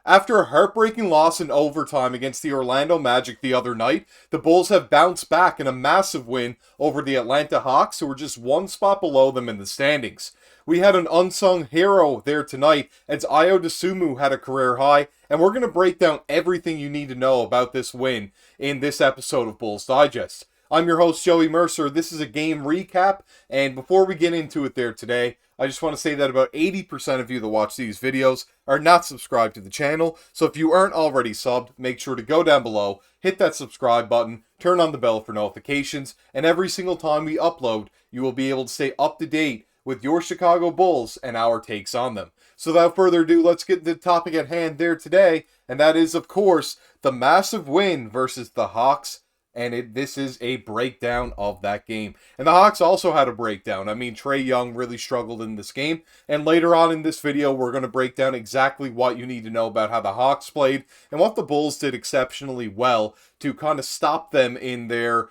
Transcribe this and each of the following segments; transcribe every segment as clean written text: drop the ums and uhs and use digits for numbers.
After a heartbreaking loss in overtime against the Orlando Magic the other night, the Bulls have bounced back in a massive win over the Atlanta Hawks, who are just one spot below them in the standings. We had an unsung hero there tonight as Dosunmu had a career high, and we're going to break down everything you need to know about this win in this episode of Bulls Digest. I'm your host, Joey Mercer. This is a game recap, and before we get into it there today, I just want to say that about 80% of you that watch these videos are not subscribed to the channel, so if you aren't already subbed, make sure to go down below, hit that subscribe button, turn on the bell for notifications, and every single time we upload, you will be able to stay up to date with your Chicago Bulls and our takes on them. So without further ado, let's get to the topic at hand there today, and that is, of course, the massive win versus the Hawks. And this is a breakdown of that game. And the Hawks also had a breakdown. I mean, Trae Young really struggled in this game. And later on in this video, we're going to break down exactly what you need to know about how the Hawks played and what the Bulls did exceptionally well to kind of stop them in their,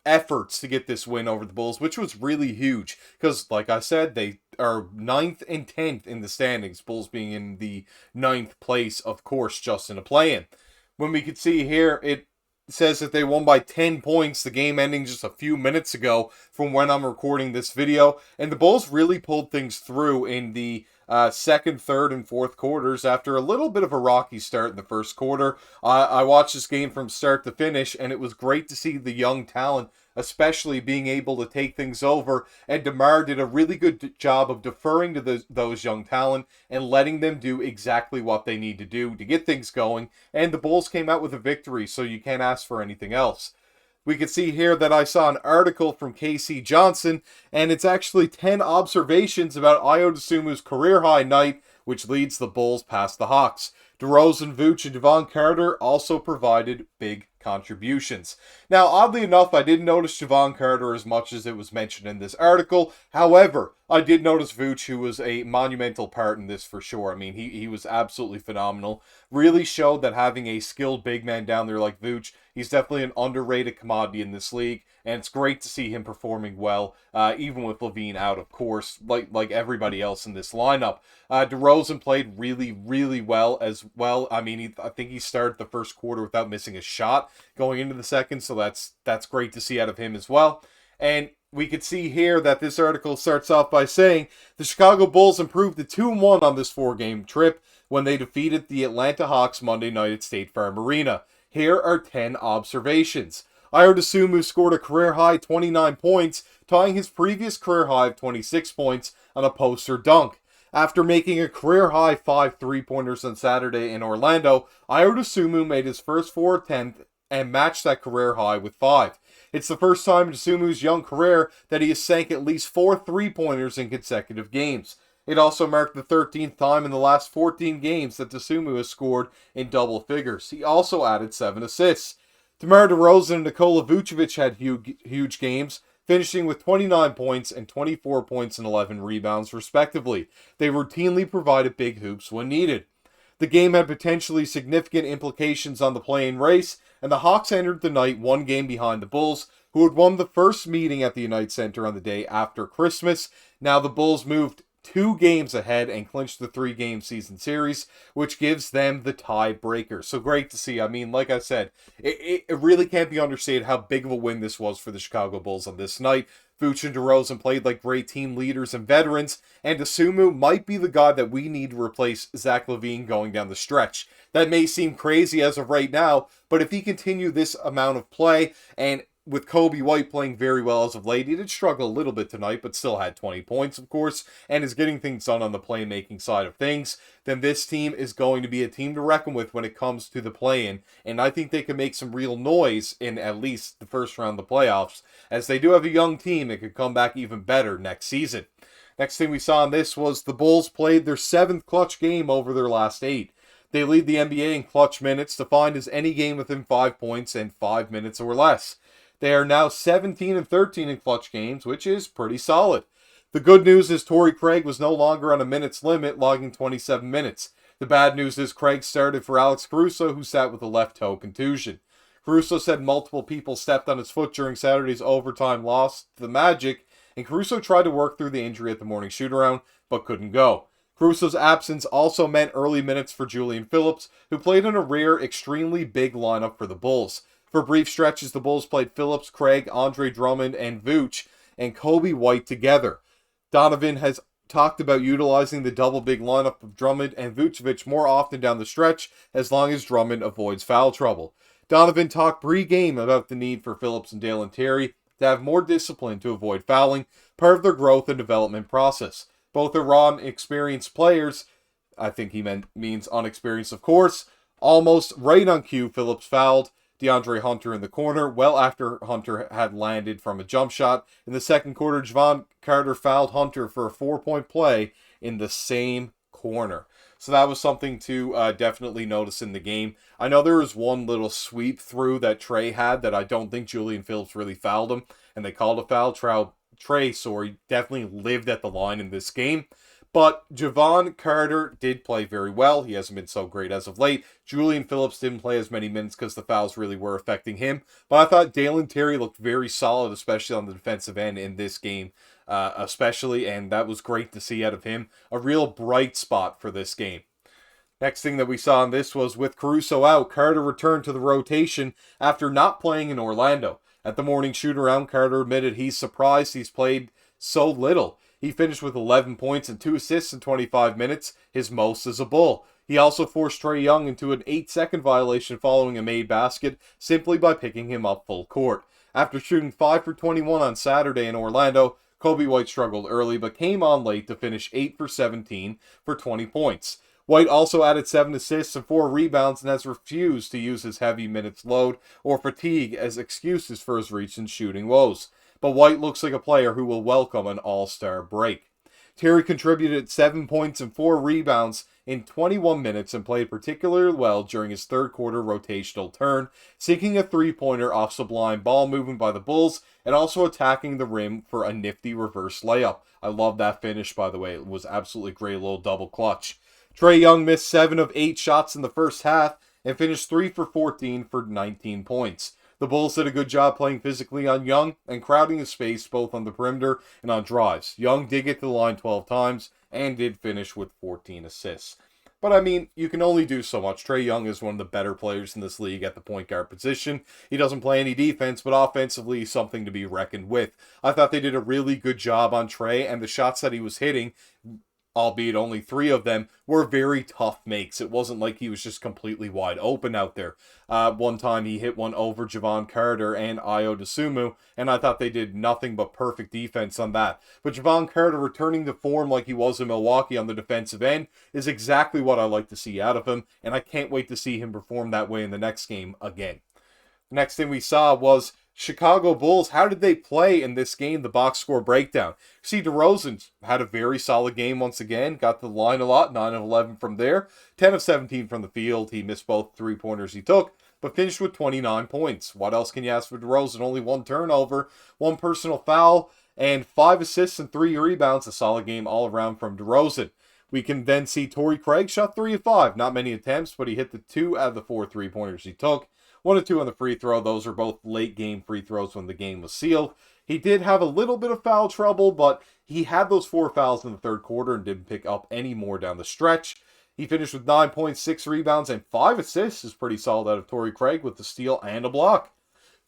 efforts to get this win over the Bulls, which was really huge. Because, like I said, they are 9th and 10th in the standings. Bulls being in the 9th place, of course, just in a play-in. When we could see here, it says that they won by 10 points, the game ending just a few minutes ago from when I'm recording this video. And the Bulls really pulled things through in the second, third, and fourth quarters after a little bit of a rocky start in the first quarter. I watched this game from start to finish, and it was great to see the young talent especially being able to take things over. And DeMar did a really good job of deferring to those young talent and letting them do exactly what they need to do to get things going. And the Bulls came out with a victory, so you can't ask for anything else. We can see here that I saw an article from KC Johnson, and it's actually 10 observations about Dosunmu's career-high night, which leads the Bulls past the Hawks. DeRozan, Vooch, and Devon Carter also provided big contributions. Now, oddly enough, I didn't notice Devon Carter as much as it was mentioned in this article. However, I did notice Vooch, who was a monumental part in this for sure. I mean, he was absolutely phenomenal. Really showed that having a skilled big man down there like Vooch, he's definitely an underrated commodity in this league, and it's great to see him performing well, even with Lavine out, of course, like everybody else in this lineup. DeRozan played really, really well as well. I mean, I think he started the first quarter without missing a shot going into the second, so that's great to see out of him as well. And we could see here that this article starts off by saying the Chicago Bulls improved to 2-1 on this 4-game trip when they defeated the Atlanta Hawks Monday night at State Farm Arena. Here are 10 observations. Dosunmu scored a career-high 29 points, tying his previous career high of 26 points on a poster dunk. After making a career-high 5 three-pointers on Saturday in Orlando, Dosunmu made his first 4 attempts and matched that career high with 5. It's the first time in Dosunmu's young career that he has sank at least 4 three-pointers in consecutive games. It also marked the 13th time in the last 14 games that Dosunmu has scored in double figures. He also added 7 assists. DeMar DeRozan and Nikola Vucevic had huge games, finishing with 29 points and 24 points and 11 rebounds, respectively. They routinely provided big hoops when needed. The game had potentially significant implications on the play-in race, and the Hawks entered the night 1 game behind the Bulls, who had won the first meeting at the Unite Center on the day after Christmas. Now the Bulls moved 2 games ahead and clinched the 3-game season series, which gives them the tiebreaker. So great to see. I mean, like I said, it really can't be understated how big of a win this was for the Chicago Bulls on this night. Vooch and DeRozan played like great team leaders and veterans, and Dosunmu might be the guy that we need to replace Zach Lavine going down the stretch. That may seem crazy as of right now, but if he continues this amount of play, and with Kobe White playing very well as of late, he did struggle a little bit tonight, but still had 20 points, of course, and is getting things done on the playmaking side of things, then this team is going to be a team to reckon with when it comes to the play-in, and I think they can make some real noise in at least the first round of the playoffs, as they do have a young team that could come back even better next season. Next thing we saw in this was the Bulls played their 7th clutch game over their last 8. They lead the NBA in clutch minutes, defined as any game within 5 points and 5 minutes or less. They are now 17-13 in clutch games, which is pretty solid. The good news is Torrey Craig was no longer on a minutes limit, logging 27 minutes. The bad news is Craig started for Alex Caruso, who sat with a left toe contusion. Caruso said multiple people stepped on his foot during Saturday's overtime loss to the Magic, and Caruso tried to work through the injury at the morning shoot-around, but couldn't go. Caruso's absence also meant early minutes for Julian Phillips, who played in a rare, extremely big lineup for the Bulls. For brief stretches, the Bulls played Phillips, Craig, Andre Drummond, and Vooch, and Kobe White together. Donovan has talked about utilizing the double big lineup of Drummond and Vucevic more often down the stretch, as long as Drummond avoids foul trouble. Donovan talked pre-game about the need for Phillips and Dalen Terry to have more discipline to avoid fouling, part of their growth and development process. Both are raw and experienced players. I think he means unexperienced, of course. Almost right on cue, Phillips fouled DeAndre Hunter in the corner, well after Hunter had landed from a jump shot. In the second quarter, Jevon Carter fouled Hunter for a 4-point play in the same corner. So that was something to definitely notice in the game. I know there was one little sweep through that Trey had that I don't think Julian Phillips really fouled him, and they called a foul. Trey definitely lived at the line in this game. But Jevon Carter did play very well. He hasn't been so great as of late. Julian Phillips didn't play as many minutes because the fouls really were affecting him. But I thought Dalen Terry looked very solid, especially on the defensive end in this game, and that was great to see out of him. A real bright spot for this game. Next thing that we saw in this was with Caruso out, Carter returned to the rotation after not playing in Orlando. At the morning shoot-around, Carter admitted he's surprised he's played so little. He finished with 11 points and 2 assists in 25 minutes, his most as a Bull. He also forced Trae Young into an 8-second violation following a made basket simply by picking him up full court. After shooting 5 for 21 on Saturday in Orlando, Kobe White struggled early but came on late to finish 8 for 17 for 20 points. White also added 7 assists and 4 rebounds and has refused to use his heavy minutes load or fatigue as excuses for his recent shooting woes. But White looks like a player who will welcome an all-star break. Terry contributed 7 points and 4 rebounds in 21 minutes and played particularly well during his third quarter rotational turn, sinking a three-pointer off sublime ball movement by the Bulls and also attacking the rim for a nifty reverse layup. I love that finish, by the way. It was absolutely great, little double clutch. Trae Young missed 7 of 8 shots in the first half and finished 3 for 14 for 19 points. The Bulls did a good job playing physically on Young and crowding his space both on the perimeter and on drives. Young did get to the line 12 times and did finish with 14 assists. But I mean, you can only do so much. Trae Young is one of the better players in this league at the point guard position. He doesn't play any defense, but offensively he's something to be reckoned with. I thought they did a really good job on Trae, and the shots that he was hitting, albeit only 3 of them, were very tough makes. It wasn't like he was just completely wide open out there. One time he hit one over Jevon Carter and Dosunmu, and I thought they did nothing but perfect defense on that. But Jevon Carter returning to form like he was in Milwaukee on the defensive end is exactly what I like to see out of him, and I can't wait to see him perform that way in the next game again. The next thing we saw was Chicago Bulls. How did they play in this game? The box score breakdown. See, DeRozan had a very solid game once again. Got to the line a lot. 9 of 11 from there. 10 of 17 from the field. He missed both 3-pointers he took, but finished with 29 points. What else can you ask for DeRozan? Only 1 turnover, 1 personal foul, and 5 assists and 3 rebounds. A solid game all around from DeRozan. We can then see Torrey Craig shot 3 of 5. Not many attempts, but he hit the 2 out of the 4 3-pointers he took. 1 of 2 on the free throw. Those are both late game free throws when the game was sealed. He did have a little bit of foul trouble, but he had those 4 fouls in the third quarter and didn't pick up any more down the stretch. He finished with 9 points, 6 rebounds, and 5 assists. Is pretty solid out of Torrey Craig with the steal and a block.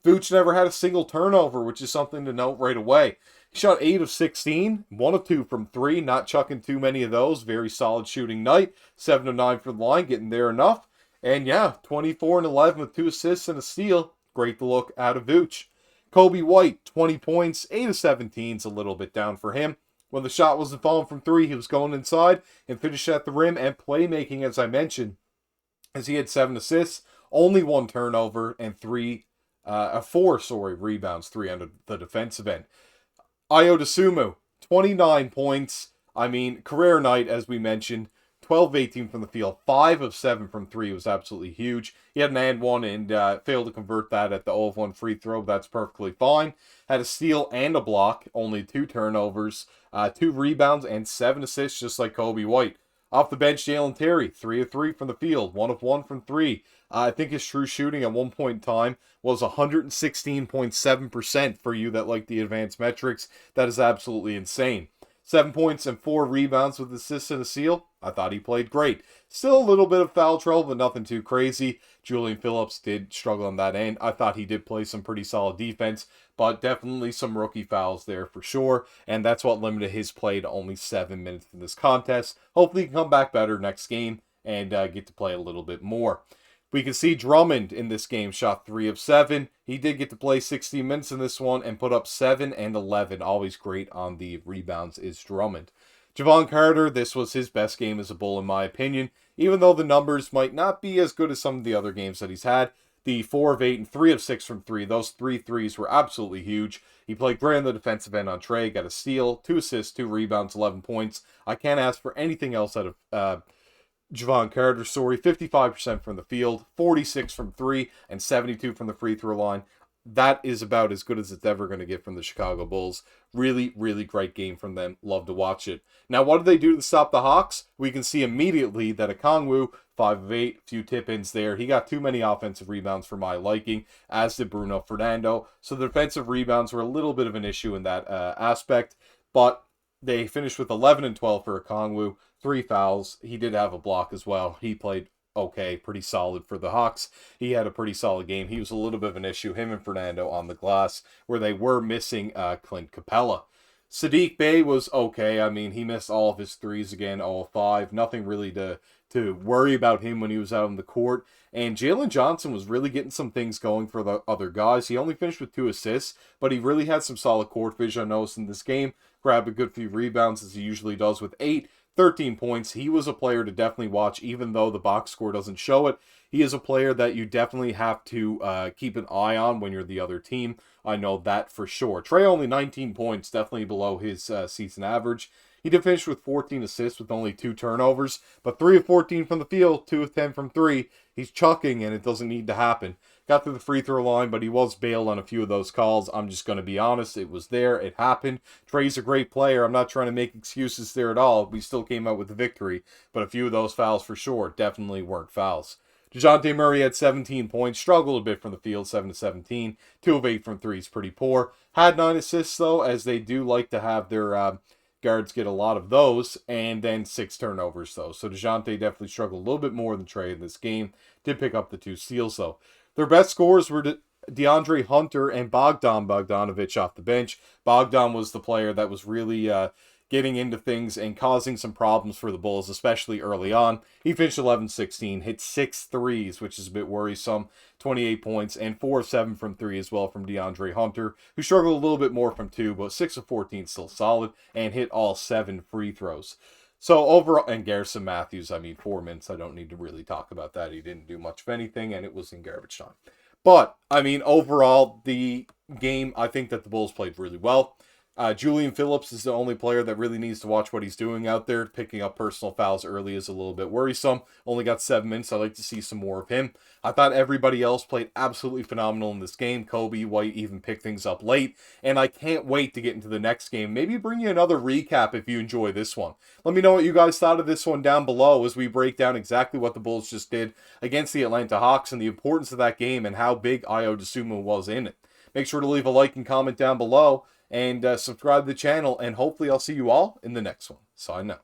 Vooch never had a single turnover, which is something to note right away. He shot 8 of 16, 1 of 2 from 3, not chucking too many of those. Very solid shooting night. 7 of 9 from the line, getting there enough. And yeah, 24 and 11 with 2 assists and a steal. Great to look out of Vooch. Kobe White, 20 points, 8 of 17 is a little bit down for him. When the shot wasn't falling from 3, he was going inside and finished at the rim and playmaking, as I mentioned, as he had 7 assists, only 1 turnover, and 4 rebounds, 3 on the defensive end. Dosunmu, 29 points. I mean, career night, as we mentioned. 12 of 18 from the field, 5 of 7 from 3 was absolutely huge. He had an and one and failed to convert that at the 0 of 1 free throw. That's perfectly fine. Had a steal and a block, only 2 turnovers, 2 rebounds, and 7 assists, just like Kobe White. Off the bench, Dalen Terry, 3 of 3 from the field, 1 of 1 from 3. I think his true shooting at one point in time was 116.7% for you that like the advanced metrics. That is absolutely insane. 7 points and 4 rebounds with assists and a steal. I thought he played great. Still a little bit of foul trouble, but nothing too crazy. Julian Phillips did struggle on that end. I thought he did play some pretty solid defense, but definitely some rookie fouls there for sure, and that's what limited his play to only 7 minutes in this contest. Hopefully he can come back better next game and get to play a little bit more. We can see Drummond in this game shot 3 of 7. He did get to play 16 minutes in this one and put up 7 and 11. Always great on the rebounds is Drummond. Javon Carter, this was his best game as a Bull in my opinion, even though the numbers might not be as good as some of the other games that he's had. The 4 of 8 and 3 of 6 from 3, those 3 threes were absolutely huge. He played great on the defensive end on Trey, got a steal, 2 assists, 2 rebounds, 11 points. I can't ask for anything else out of Javon Carter, 55% from the field, 46 from 3, and 72 from the free throw line. That is about as good as it's ever going to get from the Chicago Bulls. Really, really great game from them. Love to watch it. Now, what did they do to stop the Hawks? We can see immediately that Okongwu, 5 of 8, few tip-ins there. He got too many offensive rebounds for my liking, as did Bruno Fernando. So the defensive rebounds were a little bit of an issue in that aspect, but they finished with 11 and 12 for Okongwu, 3 fouls. He did have a block as well. He played okay, pretty solid for the Hawks. He had a pretty solid game. He was a little bit of an issue, him and Fernando on the glass, where they were missing Clint Capella. Saddiq Bey was okay. I mean, he missed all of his threes again, all 5. Nothing really to worry about him when he was out on the court. And Jalen Johnson was really getting some things going for the other guys. He only finished with 2 assists, but he really had some solid court vision, I noticed in this game. Grabbed a good few rebounds, as he usually does, with 8, 13 points. He was a player to definitely watch, even though the box score doesn't show it. He is a player that you definitely have to keep an eye on when you're the other team. I know that for sure. Trey only 19 points, definitely below his season average. He did finish with 14 assists with only 2 turnovers, but 3 of 14 from the field, 2 of 10 from 3. He's chucking, and it doesn't need to happen. Got to the free throw line, but he was bailed on a few of those calls. I'm just going to be honest. It was there. It happened. Trey's a great player. I'm not trying to make excuses there at all. We still came out with the victory, but a few of those fouls for sure definitely weren't fouls. DeJounte Murray had 17 points, struggled a bit from the field, 7 of 17, 2 of 8 from 3 is pretty poor. Had 9 assists, though, as they do like to have their guards get a lot of those, and then 6 turnovers, though. So DeJounte definitely struggled a little bit more than Trey in this game. Did pick up the 2 steals, though. Their best scorers were DeAndre Hunter and Bogdan Bogdanovic off the bench. Bogdan was the player that was really getting into things and causing some problems for the Bulls, especially early on. He finished 11-16, hit 6 threes, which is a bit worrisome. 28 points and 4 of 7 from 3 as well from DeAndre Hunter, who struggled a little bit more from 2, but 6 of 14 still solid, and hit all 7 free throws. So overall, and Garrison Matthews, 4 minutes, I don't need to really talk about that. He didn't do much of anything, and it was in garbage time. But, overall, the game, I think that the Bulls played really well. Julian Phillips is the only player that really needs to watch what he's doing out there. Picking up personal fouls early is a little bit worrisome. Only got 7 minutes. I'd like to see some more of him. I thought everybody else played absolutely phenomenal in this game. Kobe White even picked things up late. And I can't wait to get into the next game. Maybe bring you another recap if you enjoy this one. Let me know what you guys thought of this one down below as we break down exactly what the Bulls just did against the Atlanta Hawks and the importance of that game and how big Dosunmu was in it. Make sure to leave a like and comment down below. And subscribe to the channel, and hopefully I'll see you all in the next one. Sign out.